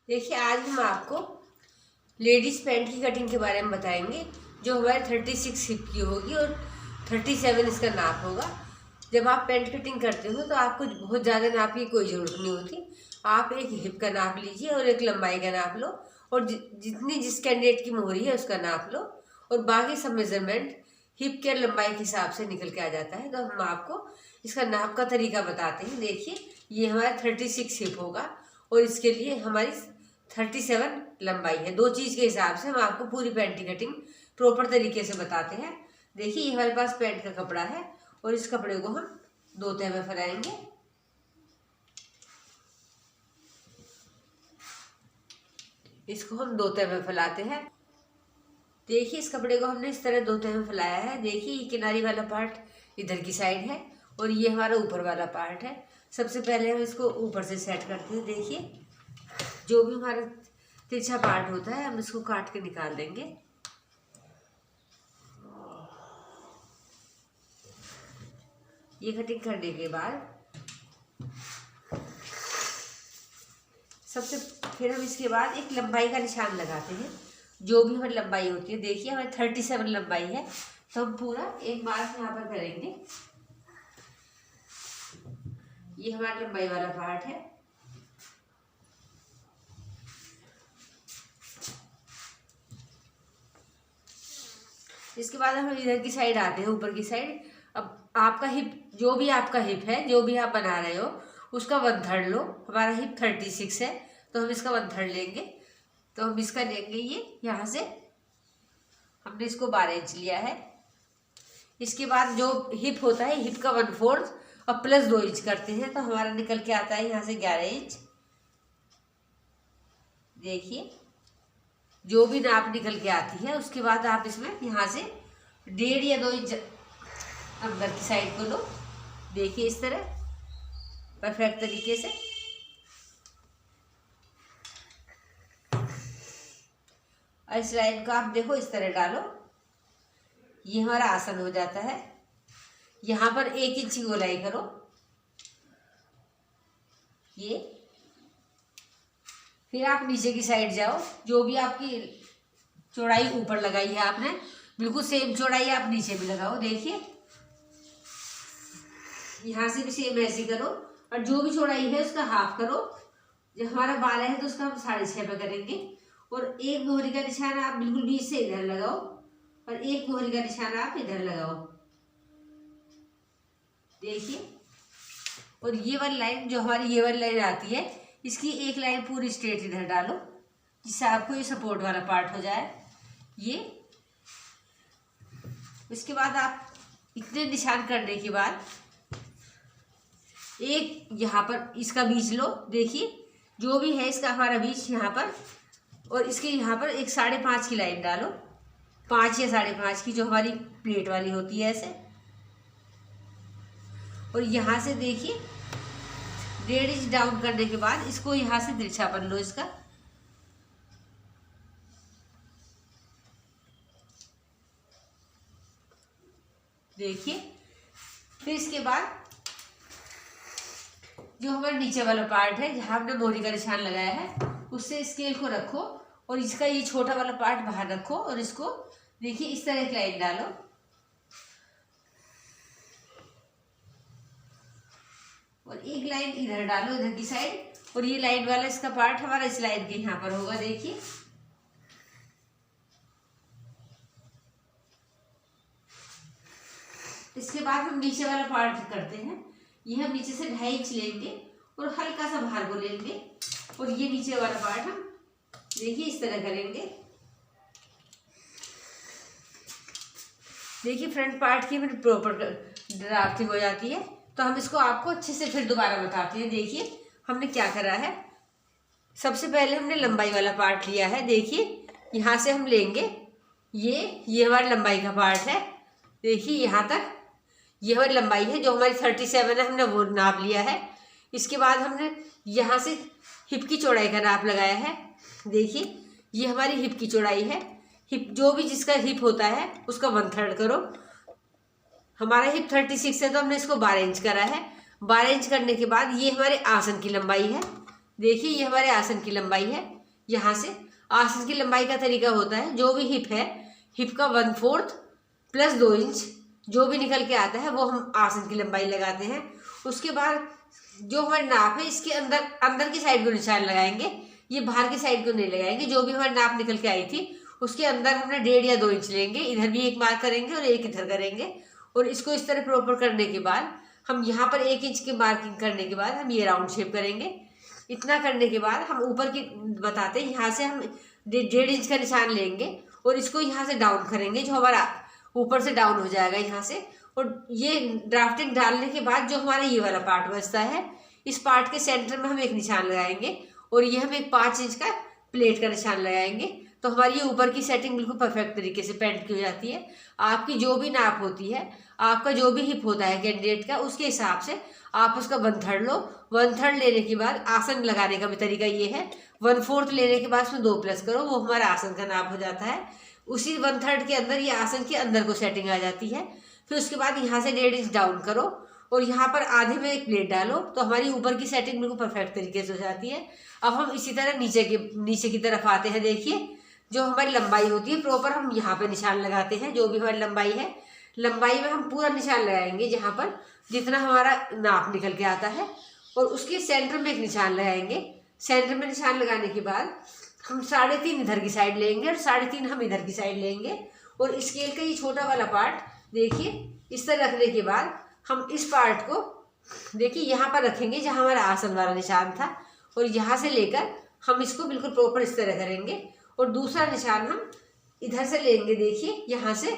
देखिए, आज हम आपको लेडीज़ पैंट की कटिंग के बारे में बताएंगे, जो हमारे 36 हिप की होगी और 37 इसका नाप होगा। जब आप पैंट कटिंग करते हो तो आपको बहुत ज़्यादा नाप की कोई ज़रूरत नहीं होती। आप एक हिप का नाप लीजिए और एक लंबाई का नाप लो, और जितनी जिस कैंडिडेट की मोहरी है उसका नाप लो, और बाकी सब मेजरमेंट हिप के लंबाई के हिसाब से निकल के आ जाता है। तो हम आपको इसका नाप का तरीका बताते हैं। देखिए, ये हमारा 36 हिप होगा और इसके लिए हमारी 37 लंबाई है। दो चीज़ के हिसाब से हम आपको पूरी पैंट की कटिंग प्रॉपर तरीके से बताते हैं। देखिए, ये हमारे पास पैंट का कपड़ा है और इस कपड़े को हम दो तह में फैलाएंगे। इसको हम दो तह में फैलाते हैं। देखिए, इस कपड़े को हमने इस तरह दो तह में फैलाया है। देखिए, ये किनारी वाला पार्ट इधर की साइड है और ये हमारा ऊपर वाला पार्ट है। सबसे पहले हम इसको ऊपर से सेट करते हैं। देखिए, जो भी हमारा तिरछा पार्ट होता है हम इसको काट के निकाल देंगे। ये कटिंग करने के बाद फिर हम इसके बाद एक लंबाई का निशान लगाते हैं, जो भी हमारी लंबाई होती है। देखिए, हमारी 37 लंबाई है, तो हम पूरा एक मार्क यहाँ पर करेंगे। ये हमारा लंबाई वाला पार्ट है। इसके बाद हम इधर की साइड आते हैं, ऊपर की साइड। अब आपका हिप, जो भी आपका हिप है, जो भी आप बना रहे हो, उसका 1/3 लो। हमारा हिप 36 है, तो हम इसका 1/3 लेंगे। तो हम इसका लेंगे, ये यहाँ से हमने इसको 12 इंच लिया है। इसके बाद जो हिप होता है, हिप का 1/4 और प्लस 2 इंच करते हैं, तो हमारा निकल के आता है यहाँ से 11 इंच। देखिए, जो भी नाप निकल के आती है, उसके बाद आप इसमें यहाँ से 1.5 या 2 इंच अंदर की साइड को लो। देखिए, इस तरह परफेक्ट तरीके से। और इस लाइन को आप देखो, इस तरह डालो। ये हमारा आसन हो जाता है। यहाँ पर 1 इंच की गोलाई करो। ये फिर आप नीचे की साइड जाओ। जो भी आपकी चौड़ाई ऊपर लगाई है आपने, बिल्कुल सेम चौड़ाई आप नीचे भी लगाओ। देखिए, यहाँ से भी सेम ऐसे करो, और जो भी चौड़ाई है उसका हाफ करो। जब हमारा 12 है तो उसका हम 6.5 पे करेंगे। और एक मोहरी का निशान आप बिल्कुल बीच से इधर लगाओ, और एक मोहरी का निशान आप इधर लगाओ। देखिए, और ये वाली लाइन, जो हमारी ये वाली लाइन आती है, इसकी एक लाइन पूरी स्ट्रेट इधर डालो, जिससे आपको ये सपोर्ट वाला पार्ट हो जाए। ये इसके बाद आप इतने निशान करने के बाद एक यहाँ पर इसका बीच लो। देखिए, जो भी है इसका हमारा बीच यहाँ पर, और इसके यहाँ पर एक 5.5 की लाइन डालो। 5 या 5.5 की, जो हमारी प्लेट वाली होती है, ऐसे। और यहाँ से देखिए, 1.5 इंच डाउन करने के बाद इसको यहाँ से तिरछापन लो इसका। देखिए, फिर इसके बाद जो हमारा नीचे वाला पार्ट है, जहाँ हमने मोहरी का निशान लगाया है, उससे स्केल को रखो और इसका ये छोटा वाला पार्ट बाहर रखो, और इसको देखिए इस तरह एक लाइन डालो। और एक लाइन इधर डालो, इधर की साइड, और ये लाइन वाला इसका पार्ट हमारा इस लाइन के यहाँ पर होगा। देखिए, इसके बाद हम नीचे वाला पार्ट करते हैं। ये हम नीचे से 2.5 इंच लेंगे और हल्का सा बाहर को लेंगे, और ये नीचे वाला पार्ट हम देखिए इस तरह करेंगे। देखिए, फ्रंट पार्ट की प्रॉपर ड्राफ्टिंग हो जाती है। तो हम इसको आपको अच्छे से फिर दोबारा बताते हैं। देखिए, हमने क्या करा है। सबसे पहले हमने लंबाई वाला पार्ट लिया है। देखिए, यहाँ से हम लेंगे, ये हमारी लंबाई का पार्ट है। देखिए, यहाँ तक ये हमारी लंबाई है, जो हमारी 37 है, हमने वो नाप लिया है। इसके बाद हमने यहाँ से हिप की चौड़ाई का नाप लगाया है। देखिए, ये हमारी हिप की चौड़ाई है। हिप, जो भी जिसका हिप होता है, उसका 1/3 करो। हमारा हिप 36 है, तो हमने इसको 12 इंच करा है। 12 इंच करने के बाद ये हमारे आसन की लंबाई है। देखिए ये हमारे आसन की लंबाई है। यहाँ से आसन की लंबाई का तरीका होता है, जो भी हिप है, हिप का 1/4 प्लस 2 इंच जो भी निकल के आता है वो हम आसन की लंबाई लगाते हैं। उसके बाद जो हमारी नाप है इसके अंदर अंदर की साइड को निशान लगाएंगे, ये बाहर की साइड को नहीं लगाएंगे। जो भी हमारी नाप निकल के आई थी उसके अंदर हमने 1.5 या 2 इंच लेंगे, इधर भी एक मार्क करेंगे और एक इधर करेंगे। और इसको इस तरह प्रॉपर करने के बाद हम यहाँ पर 1 इंच की मार्किंग करने के बाद हम ये राउंड शेप करेंगे। इतना करने के बाद हम ऊपर की बताते हैं, यहाँ से हम 1.5 इंच का निशान लेंगे और इसको यहाँ से डाउन करेंगे, जो हमारा ऊपर से डाउन हो जाएगा यहाँ से। और ये ड्राफ्टिंग डालने के बाद जो हमारा ये वाला पार्ट बचता है, इस पार्ट के सेंटर में हम एक निशान लगाएंगे और ये हम एक 5 इंच का प्लेट का निशान लगाएंगे। तो हमारी ये ऊपर की सेटिंग बिल्कुल परफेक्ट तरीके से पैंट की हो जाती है। आपकी जो भी नाप होती है, आपका जो भी हिप होता है कैंडिडेट का, उसके हिसाब से आप उसका 1/3 लो। 1/3 लेने के बाद आसन लगाने का भी तरीका ये है, 1/4 लेने के बाद उसमें 2 प्लस करो, वो हमारा आसन का नाप हो जाता है। उसी 1/3 के अंदर ये आसन के अंदर को सेटिंग आ जाती है। फिर उसके बाद यहाँ से 1.5 इंच डाउन करो और यहाँ पर आधे में एक प्लेट डालो, तो हमारी ऊपर की सेटिंग बिल्कुल परफेक्ट तरीके से हो जाती है। अब हम इसी तरह नीचे की तरफ आते हैं। देखिए जो हमारी लंबाई होती है प्रॉपर हम यहाँ पे निशान लगाते हैं। जो भी हमारी लंबाई है, लंबाई में हम पूरा निशान लगाएंगे जहाँ पर जितना हमारा नाप निकल के आता है, और उसके सेंटर में एक निशान लगाएंगे। सेंटर में निशान लगाने के बाद हम 3.5 इधर की साइड लेंगे और 3.5 हम इधर की साइड लेंगे। और स्केल का ये छोटा वाला पार्ट देखिए इस तरह रखने के बाद हम इस पार्ट को देखिए यहाँ पर रखेंगे जहाँ हमारा आसन वाला निशान था, और यहाँ से लेकर हम इसको बिल्कुल प्रॉपर इस तरह करेंगे। और दूसरा निशान हम इधर से लेंगे। देखिए यहाँ से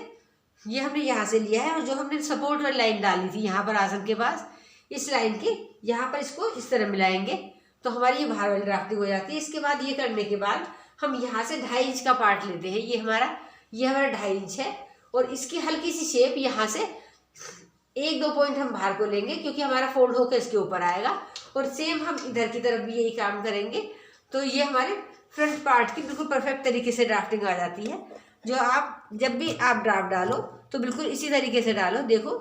ये हमने यहाँ से लिया है, और जो हमने सपोर्ट वाली लाइन डाली थी यहाँ पर आसन के पास, इस लाइन के यहाँ पर इसको इस तरह मिलाएंगे, तो हमारी ये बाहर वाली ड्राफ्टिंग हो जाती है। इसके बाद ये करने के बाद हम यहाँ से 2.5 इंच का पार्ट लेते हैं। ये हमारा 2.5 इंच है, और इसकी हल्की सी शेप यहाँ से 1-2 पॉइंट हम बाहर को लेंगे, क्योंकि हमारा फोल्ड होकर इसके ऊपर आएगा। और सेम हम इधर की तरफ भी यही काम करेंगे। तो ये हमारे फ्रंट पार्ट की बिल्कुल परफेक्ट तरीके से ड्राफ्टिंग आ जाती है। जो आप जब भी आप ड्राफ्ट डालो तो बिल्कुल इसी तरीके से डालो। देखो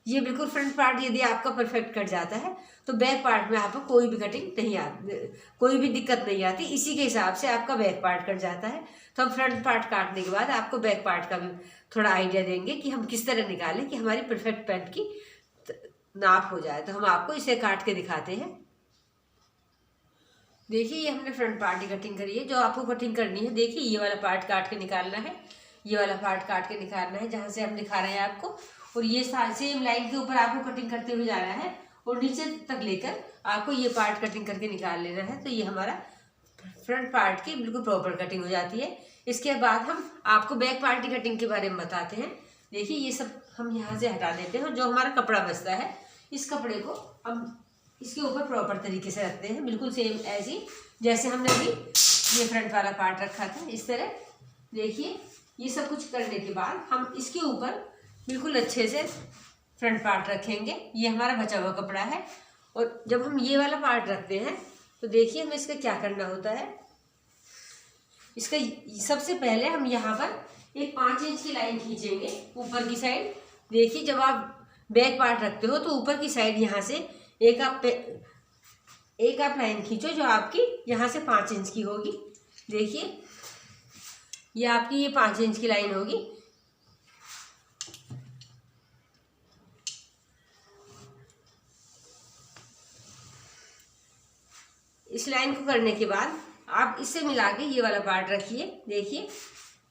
ये बिल्कुल फ्रंट पार्ट यदि आपका परफेक्ट कट जाता है तो बैक पार्ट में आपको कोई भी कटिंग नहीं आती, कोई भी दिक्कत नहीं आती। इसी के हिसाब से आपका बैक पार्ट कट जाता है। तो हम फ्रंट पार्ट काटने के बाद आपको बैक पार्ट का भी थोड़ा आइडिया देंगे कि हम किस तरह निकालें कि हमारी परफेक्ट पैंट की नाप हो जाए। तो हम आपको इसे काट के दिखाते हैं। देखिए ये हमने फ्रंट पार्ट की कटिंग करी है। जो आपको कटिंग करनी है, देखिए ये वाला पार्ट काट के निकालना है, ये वाला पार्ट काट के निकालना है जहाँ से हम दिखा रहे हैं आपको। और ये सेम लाइन के ऊपर आपको कटिंग करते हुए जाना है और नीचे तक लेकर आपको ये पार्ट कटिंग करके निकाल लेना है। तो ये हमारा फ्रंट पार्ट की बिल्कुल प्रॉपर कटिंग हो जाती है। इसके बाद हम आपको बैक पार्ट की कटिंग के बारे में बताते हैं। देखिए ये सब हम यहाँ से हटा देते हैं, और जो हमारा कपड़ा बचता है इस कपड़े को हम इसके ऊपर प्रॉपर तरीके से रखते हैं, बिल्कुल सेम ऐसी जैसे हमने अभी ये फ्रंट वाला पार्ट रखा था, इस तरह। देखिए ये सब कुछ करने के बाद हम इसके ऊपर बिल्कुल अच्छे से फ्रंट पार्ट रखेंगे। ये हमारा बचा हुआ कपड़ा है। और जब हम ये वाला पार्ट रखते हैं तो देखिए हमें इसका क्या करना होता है। इसका सबसे पहले हम यहाँ पर एक 5 इंच की लाइन खींचेंगे ऊपर की साइड। देखिए जब आप बैक पार्ट रखते हो तो ऊपर की साइड यहाँ से एक आप लाइन खींचो जो आपकी यहाँ से 5 इंच की होगी। देखिए ये आपकी ये 5 इंच की लाइन होगी। इस लाइन को करने के बाद आप इससे मिला के ये वाला पार्ट रखिए। देखिए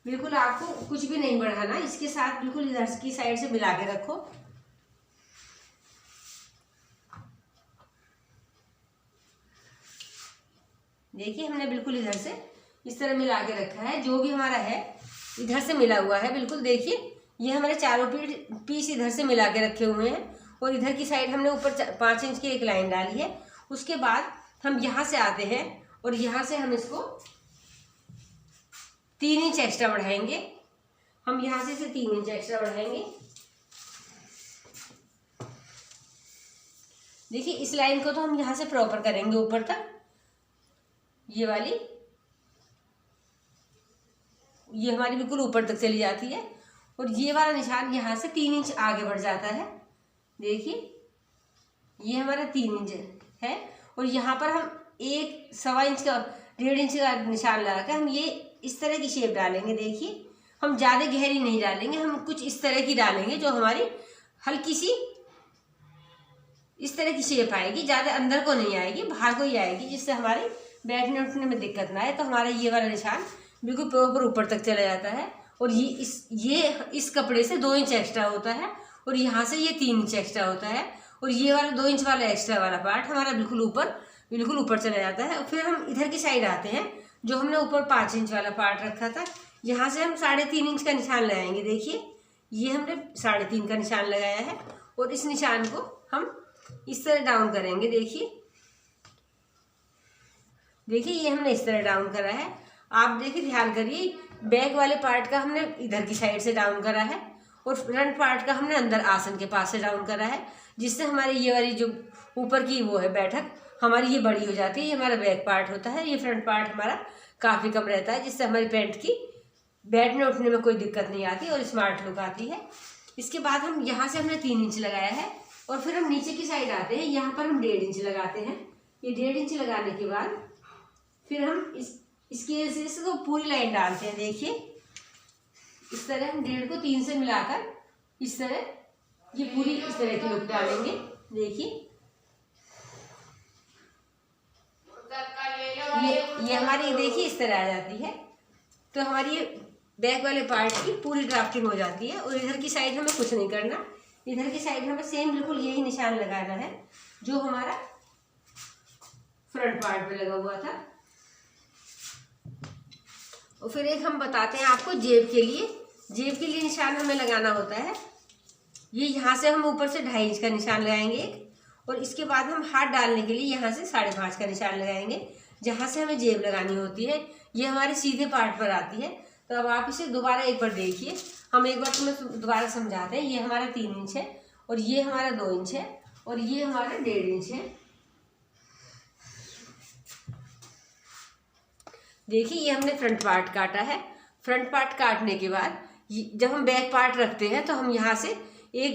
बिल्कुल आपको कुछ भी नहीं बढ़ाना, इसके साथ बिल्कुल इधर की साइड से मिला के रखो। देखिए हमने बिल्कुल इधर से इस तरह मिला के रखा है। जो भी हमारा है इधर से मिला हुआ है बिल्कुल। देखिए ये हमारे चारों पीस इधर से मिला के रखे हुए हैं, और इधर की साइड हमने ऊपर 5 इंच की एक लाइन डाली है। उसके बाद हम यहाँ से आते हैं और यहाँ से हम इसको 3 इंच एक्स्ट्रा बढ़ाएंगे। हम यहाँ से इसे 3 इंच एक्स्ट्रा बढ़ाएंगे। देखिए इस लाइन को तो हम यहाँ से प्रॉपर करेंगे ऊपर तक, ये वाली ये हमारी बिल्कुल ऊपर तक चली जाती है, और ये वाला निशान यहाँ से 3 इंच आगे बढ़ जाता है। देखिए ये हमारा 3 इंच है, और यहाँ पर हम 1 सवा इंच का 1.5 इंच का निशान लगा कर हम ये इस तरह की शेप डालेंगे। देखिए हम ज़्यादा गहरी नहीं डालेंगे, हम कुछ इस तरह की डालेंगे जो हमारी हल्की सी इस तरह की शेप आएगी, ज़्यादा अंदर को नहीं आएगी, बाहर को ही आएगी, जिससे हमारे बैठने उठने में दिक्कत ना आए। तो हमारा ये वाला निशान बिल्कुल प्रॉपर ऊपर तक चला जाता है। और ये इस कपड़े से 2 इंच एक्स्ट्रा होता है और यहाँ से ये 3 इंच एक्स्ट्रा होता है और ये वाला 2 इंच वाला एक्स्ट्रा वाला पार्ट हमारा बिल्कुल ऊपर चला जाता है। और फिर हम इधर की साइड आते हैं, जो हमने ऊपर 5 इंच वाला पार्ट रखा था, यहाँ से हम 3.5 इंच का निशान लगाएंगे। देखिए ये हमने 3.5 का निशान लगाया है और इस निशान को हम इस तरह डाउन करेंगे। देखिए ये हमने इस तरह डाउन करा है। आप देखिए ध्यान करिए, बैक वाले पार्ट का हमने इधर की साइड से डाउन करा है और फ्रंट पार्ट का हमने अंदर आसन के पास से डाउन करा है, जिससे हमारी ये वाली जो ऊपर की वो है बैठक हमारी ये बड़ी हो जाती है। ये हमारा बैक पार्ट होता है, ये फ्रंट पार्ट हमारा काफ़ी कम रहता है, जिससे हमारी पैंट की बैठने उठने में कोई दिक्कत नहीं आती और स्मार्ट लुक आती है। इसके बाद हम यहाँ से हमने 3 इंच लगाया है और फिर हम नीचे की साइड आते हैं, यहाँ पर हम 1.5 इंच लगाते हैं। ये 1.5 इंच लगाने के बाद फिर हम इसके से इसको पूरी लाइन डालते हैं। देखिए इस तरह हम 1.5 को 3 से मिलाकर इस तरह ये पूरी इस तरह की लुक डालेंगे। देखिए ये हमारी देखिए इस तरह आ जाती है। तो हमारी ये बैक वाले पार्ट की पूरी ड्राफ्टिंग हो जाती है। और इधर की साइड हमें कुछ नहीं करना, इधर की साइड हमें सेम बिल्कुल यही निशान लगाना है जो हमारा फ्रंट पार्ट पे लगा हुआ था। और फिर एक हम बताते हैं आपको जेब के लिए निशान हमें लगाना होता है। ये यहाँ से हम ऊपर से 2.5 इंच का निशान लगाएंगे एक, और इसके बाद हम हाथ डालने के लिए यहाँ से 5.5 का निशान लगाएंगे, जहाँ से हमें जेब लगानी होती है। ये हमारे सीधे पार्ट पर आती है। तो अब आप इसे दोबारा एक बार देखिए, हम एक बार तुम्हें दोबारा समझाते हैं। ये हमारा 3 इंच है और ये हमारा 2 इंच है और ये हमारा 1.5 इंच है। देखिए ये हमने फ्रंट पार्ट काटा है। फ्रंट पार्ट काटने के बाद जब हम बैक पार्ट रखते हैं तो हम यहाँ से एक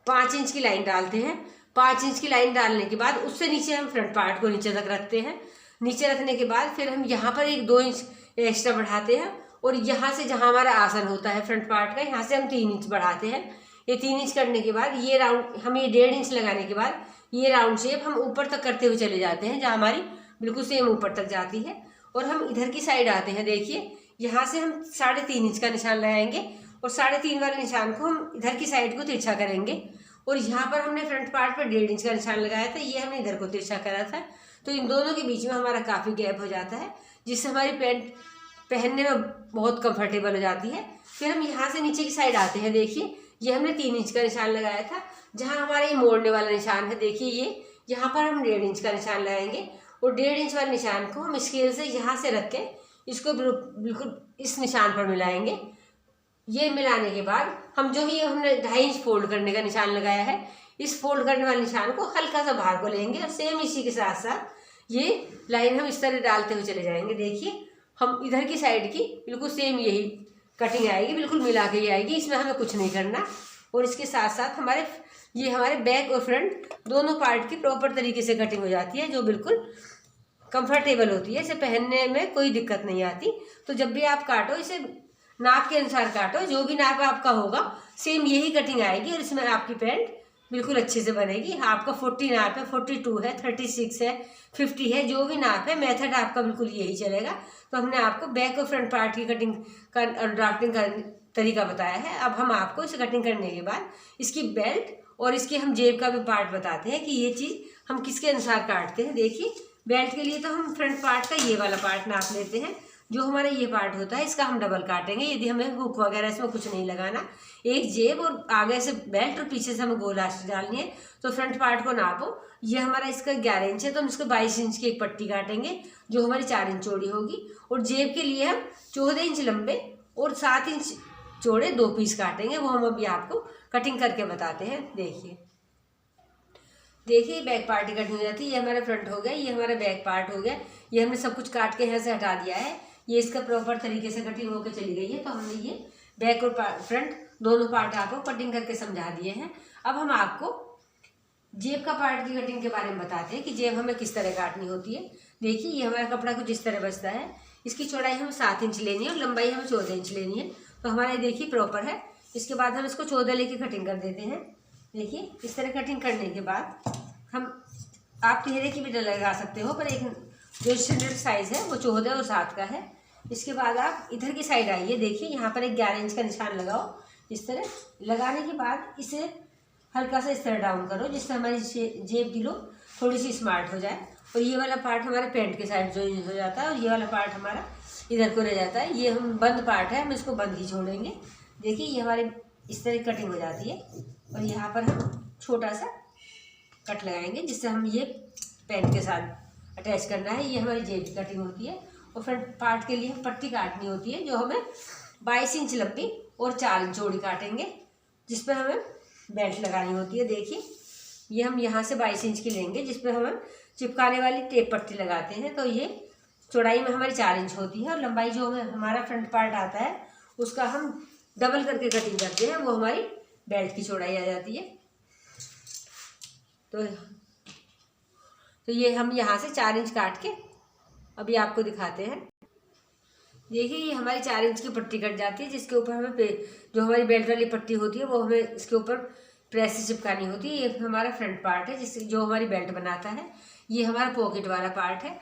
5 इंच की लाइन डालते हैं। 5 इंच की लाइन डालने के बाद उससे नीचे हम फ्रंट पार्ट को नीचे तक रखते हैं। नीचे रखने के बाद फिर हम यहाँ पर एक 2 इंच एक्स्ट्रा बढ़ाते हैं और यहाँ से जहाँ हमारा आसन होता है फ्रंट पार्ट का, यहाँ से हम 3 इंच बढ़ाते हैं। ये 3 इंच करने के बाद ये राउंड हम ये 1.5 इंच लगाने के बाद ये राउंड शेप हम ऊपर तक करते हुए चले जाते हैं, जहाँ हमारी बिल्कुल सेम ऊपर तक जाती है। और हम इधर की साइड आते हैं। देखिए यहाँ से हम 3.5 इंच का निशान लगाएंगे और 3.5 वाले निशान को हम इधर की साइड को तिरछा करेंगे। और यहाँ पर हमने फ्रंट पार्ट पर 1.5 इंच का निशान लगाया था, ये हमने इधर को तिरछा करा था। तो इन दोनों के बीच में हमारा काफ़ी गैप हो जाता है, जिससे हमारी पैंट पहनने में बहुत कंफर्टेबल हो जाती है। फिर हम यहाँ से नीचे की साइड आते हैं। देखिए ये हमने 3 इंच का निशान लगाया था, जहाँ हमारा ये मोड़ने वाला निशान है। देखिए ये यहाँ पर हम 1.5 इंच का निशान लगाएंगे और 1.5 इंच वाले निशान को हम स्केल से यहाँ से रख के इसको बिल्कुल इस निशान पर मिलाएंगे। ये मिलाने के बाद हम जो ही हमने 2.5 इंच फोल्ड करने का निशान लगाया है, इस फोल्ड करने वाले निशान को हल्का सा बाहर को लेंगे और सेम इसी के साथ साथ ये लाइन हम इस तरह डालते हुए चले जाएंगे। देखिए हम इधर की साइड की बिल्कुल सेम यही कटिंग आएगी, बिल्कुल मिला के ही आएगी, इसमें हमें कुछ नहीं करना। और इसके साथ साथ हमारे बैक और फ्रंट दोनों पार्ट की प्रॉपर तरीके से कटिंग हो जाती है, जो बिल्कुल कंफर्टेबल होती है। इसे पहनने में कोई दिक्कत नहीं आती। तो जब भी आप काटो इसे नाप के अनुसार काटो, जो भी नाप आपका होगा सेम यही कटिंग आएगी और इसमें आपकी पैंट बिल्कुल अच्छे से बनेगी। आपका 40 नाप है, 42 है, 36 है, 50 है, जो भी नाप है मेथड आपका बिल्कुल यही चलेगा। तो हमने आपको बैक और फ्रंट पार्ट की कटिंग का और ड्राफ्टिंग का तरीका बताया है। अब हम आपको इसे कटिंग करने के बाद इसकी बेल्ट और इसकी हम जेब का भी पार्ट बताते हैं कि ये चीज़ हम किसके अनुसार काटते हैं। देखिए बेल्ट के लिए तो हम फ्रंट पार्ट का ये वाला पार्ट नाप लेते हैं, जो हमारा ये पार्ट होता है इसका हम डबल काटेंगे। यदि हमें हुक वगैरह इसमें कुछ नहीं लगाना, एक जेब और आगे से बेल्ट और पीछे से हमें गोल आस्तीक डालनी है। तो फ्रंट पार्ट को नापो, ये हमारा इसका 11 इंच है, तो हम इसको 22 इंच की एक पट्टी काटेंगे जो हमारी 4 इंच चौड़ी होगी। और जेब के लिए हम 14 इंच लंबे और 7 इंच चौड़े 2 पीस काटेंगे, वो हम अभी आपको कटिंग करके बताते हैं। देखिए बैक पार्ट की कटिंग हो जाती है। ये हमारा फ्रंट हो गया, ये हमारा बैक पार्ट हो गया। ये हमने सब कुछ काट के यहाँ से हटा दिया है। ये इसका प्रॉपर तरीके से कटिंग होकर चली गई है। तो हमने ये बैक और फ्रंट दोनों पार्ट आपको कटिंग करके समझा दिए हैं। अब हम आपको जेब का पार्ट की कटिंग के बारे में बताते हैं कि जेब हमें किस तरह काटनी होती है। देखिए ये हमारा कपड़ा कुछ इस तरह बचता है। इसकी चौड़ाई हमें 7 इंच लेनी है और लंबाई हमें 14 इंच लेनी है। तो हमारे देखिए प्रॉपर है। इसके बाद हम इसको 14 लेके कटिंग कर देते हैं। देखिए इस तरह कटिंग करने के बाद हम आप तिहरे की भी लगा सकते हो, पर एक जो स्टैंडर्ड साइज़ है वो 14 और 7 का है। इसके बाद आप इधर की साइड आइए। देखिए यहाँ पर एक 11 इंच का निशान लगाओ। इस तरह लगाने के बाद इसे हल्का सा इस तरह डाउन करो, जिससे हमारी जेब की लुक थोड़ी सी स्मार्ट हो जाए। और ये वाला पार्ट हमारे पैंट के साइड जो हो जाता है और ये वाला पार्ट हमारा इधर को रह जाता है। ये हम बंद पार्ट है, हम इसको बंद ही छोड़ेंगे। देखिए ये हमारी इस तरह कटिंग हो जाती है। और यहाँ पर हम छोटा सा कट लगाएंगे, जिससे हम ये पैंट के साथ अटैच करना है। ये हमारी जेब की कटिंग होती है। और फ्रंट पार्ट के लिए हम पट्टी काटनी होती है, जो हमें 22 इंच लंबी और 4 इंच चौड़ी काटेंगे, जिस पर हमें बेल्ट लगानी होती है। देखिए ये हम यहाँ से 22 इंच की लेंगे, जिस पर हम चिपकाने वाली टेप पट्टी लगाते हैं। तो ये चौड़ाई में हमारी 4 इंच होती है और लंबाई जो हमारा फ्रंट पार्ट आता है उसका हम डबल करके कटिंग करते हैं, वो हमारी बेल्ट की चौड़ाई आ जाती है। तो ये हम यहाँ से 4 इंच काट के अभी आपको दिखाते हैं। देखिए ये हमारी 4 इंच की पट्टी कट जाती है, जिसके ऊपर हमें जो हमारी बेल्ट वाली पट्टी होती है वो हमें इसके ऊपर प्रेस से चिपकानी होती है। ये हमारा फ्रंट पार्ट है, जिससे जो हमारी बेल्ट बनाता है। ये हमारा पॉकेट वाला पार्ट है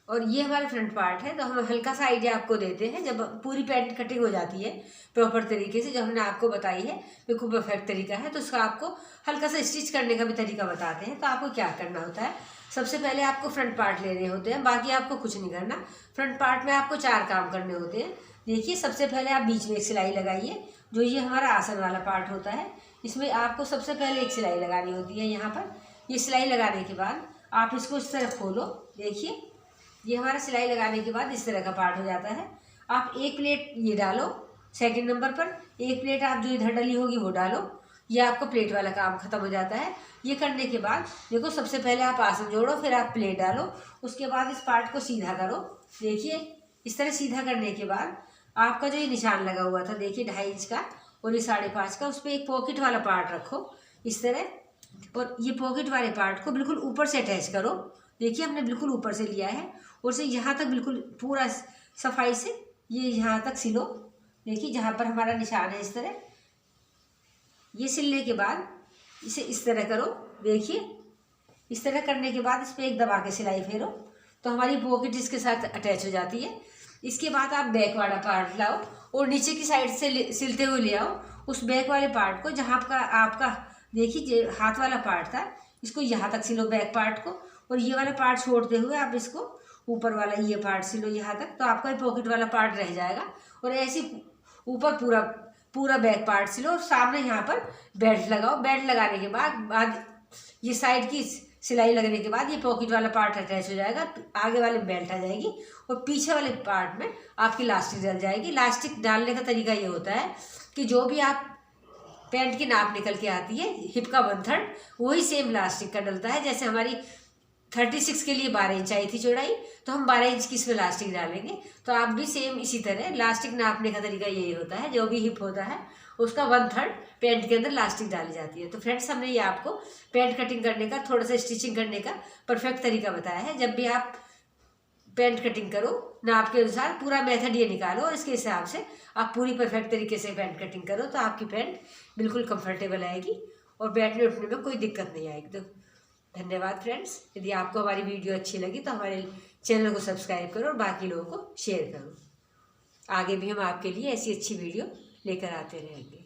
और ये हमारा फ्रंट पार्ट है। तो हम हल्का सा आइडिया आपको देते हैं, जब पूरी पैंट कटिंग हो जाती है प्रॉपर तरीके से, जो हमने आपको बताई है बिल्कुल परफेक्ट तरीका है, तो उसका आपको हल्का सा स्टिच करने का भी तरीका बताते हैं। तो आपको क्या करना होता है, सबसे पहले आपको फ्रंट पार्ट लेने होते हैं, बाकी आपको कुछ नहीं करना। फ्रंट पार्ट में आपको 4 काम करने होते हैं। देखिए सबसे पहले आप बीच में एक सिलाई लगाइए, जो ये हमारा आसन वाला पार्ट होता है। इसमें आपको सबसे पहले एक सिलाई लगानी होती है। यहाँ पर ये सिलाई लगाने के बाद आप इसको इस तरह खोलो। देखिए ये हमारा सिलाई लगाने के बाद इस तरह का पार्ट हो जाता है। आप एक प्लेट ये डालो सेकंड नंबर पर, एक प्लेट आप जो इधर डली होगी वो डालो। ये आपका प्लेट वाला काम खत्म हो जाता है। ये करने के बाद देखो सबसे पहले आप आसन जोड़ो, फिर आप प्लेट डालो, उसके बाद इस पार्ट को सीधा करो। देखिए इस तरह सीधा करने के बाद आपका जो ये निशान लगा हुआ था, देखिए 2.5 इंच का और ये 5.5 का, उस पर एक पॉकेट वाला पार्ट रखो इस तरह। और ये पॉकेट वाले पार्ट को बिल्कुल ऊपर से अटैच करो। देखिए हमने बिल्कुल ऊपर से लिया है और से यहाँ तक बिल्कुल पूरा सफाई से ये यहाँ तक सिलो। देखिए जहाँ पर हमारा निशान है इस तरह, ये सिलने के बाद इसे इस तरह करो। देखिए इस तरह करने के बाद इस पर एक दबा के सिलाई फेरो, तो हमारी पॉकेट इसके साथ अटैच हो जाती है। इसके बाद आप बैक वाला पार्ट लाओ और नीचे की साइड से सिलते हुए ले आओ उस बैक वाले पार्ट को, जहाँ का आपका देखिए हाथ वाला पार्ट था, इसको यहाँ तक सिलो बैक पार्ट को। और ये वाला पार्ट छोड़ते हुए आप इसको ऊपर वाला ये पार्ट सिलो यहाँ तक, तो आपका पॉकेट वाला पार्ट रह जाएगा। और ऐसे ऊपर पूरा बैक पार्ट सिलो और सामने यहाँ पर बेल्ट लगाओ। बेल्ट लगाने के बाद ये साइड की सिलाई लगने के बाद ये पॉकेट वाला पार्ट अटैच हो जाएगा, आगे वाले बेल्ट आ जाएगी और पीछे वाले पार्ट में आपकी लास्टिक डल जाएगी। लास्टिक डालने का तरीका ये होता है कि जो भी आप पैंट की नाप निकल के आती है हिप का 1/3, वही सेम लास्टिक का डलता है। जैसे हमारी 36 के लिए 12 इंच आई थी चौड़ाई, तो हम 12 इंच की इसमें लास्टिक डालेंगे। तो आप भी सेम इसी तरह लास्टिक नापने का तरीका यही होता है, जो भी हिप होता है उसका 1/3 पैंट के अंदर लास्टिक डाली जाती है। तो फ्रेंड्स हमने ये आपको पैंट कटिंग करने का, थोड़ा सा स्टिचिंग करने का परफेक्ट तरीका बताया है। जब भी आप पैंट कटिंग करो नाप के अनुसार पूरा मेथड ये निकालो और इसके हिसाब से आप पूरी परफेक्ट तरीके से पैंट कटिंग करो, तो आपकी पैंट बिल्कुल कंफर्टेबल आएगी और बैठने उठने में कोई दिक्कत नहीं आएगी। तो धन्यवाद फ्रेंड्स। यदि आपको हमारी वीडियो अच्छी लगी तो हमारे चैनल को सब्सक्राइब करो और बाकी लोगों को शेयर करो। आगे भी हम आपके लिए ऐसी अच्छी वीडियो लेकर आते रहेंगे।